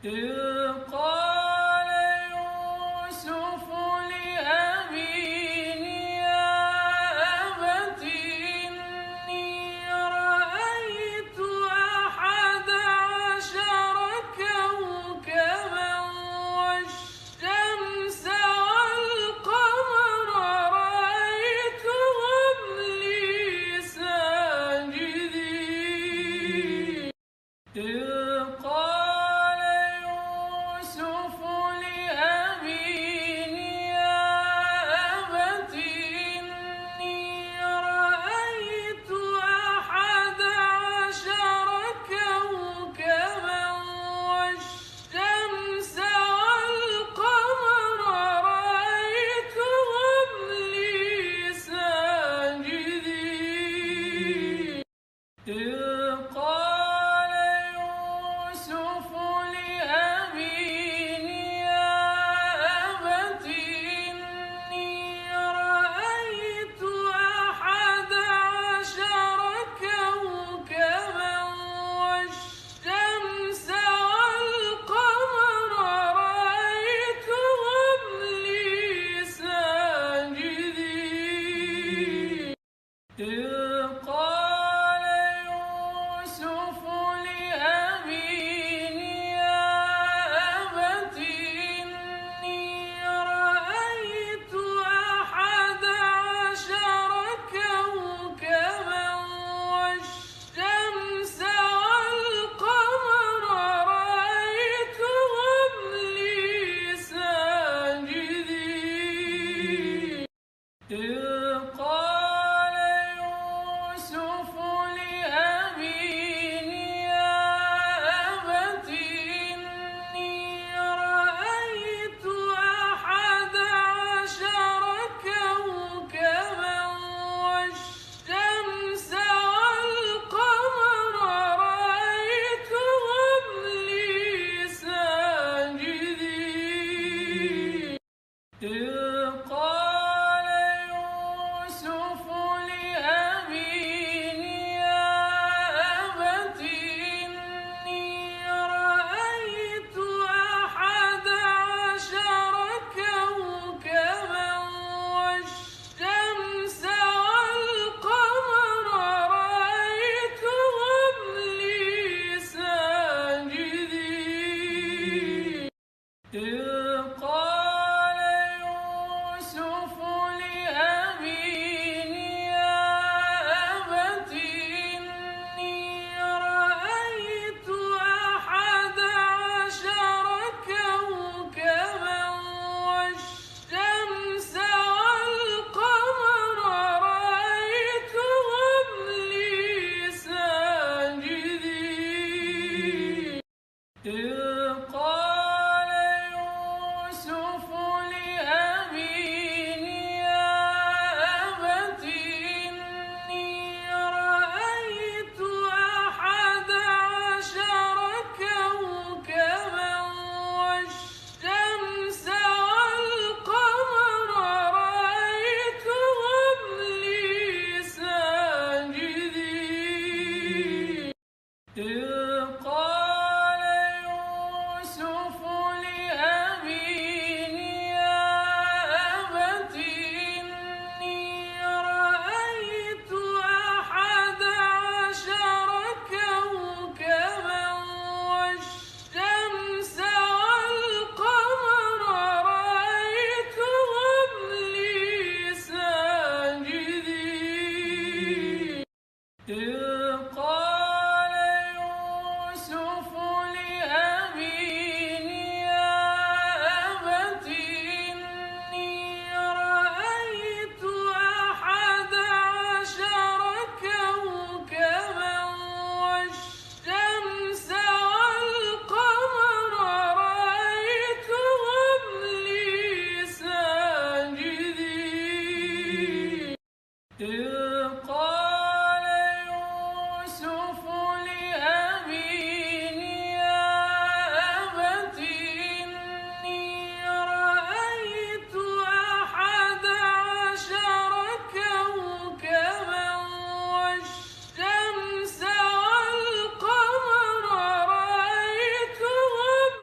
إذ قال يوسف لأبيه يا أبت إني رأيت أحد عشر كوكبا والشمس والقمر رأيتهم لي ساجدين. إذ قال يوسف لأبيه يا أبت إني رأيت أحد عشر كوكبا والشمس والقمر رأيتهم لي ساجدين. إذ قال يوسف لأبيه يا أبت إني رأيت أحد عشر كوكبا والشمس والقمر رأيتهم لي ساجدين. إذ قال يوسف لأبيه يا أبت إني رأيت أحد عشر كوكبا والشمس والقمر رأيتهم لي ساجدين. إذ قال يوسف لأبيه يا أبت إني رأيت أحد عشر كوكبا والشمس والقمر رأيتهم لي ساجدين. إذ قال يوسف لأبيه يا أبت إني رأيت أحد عشر كوكبا والشمس والقمر رأيتهم لي ساجدين. إذ قال يوسف لأبيه يا أبت إني رأيت أحد عشر كوكبا والشمس والقمر رأيتهم لي ساجدين. إذ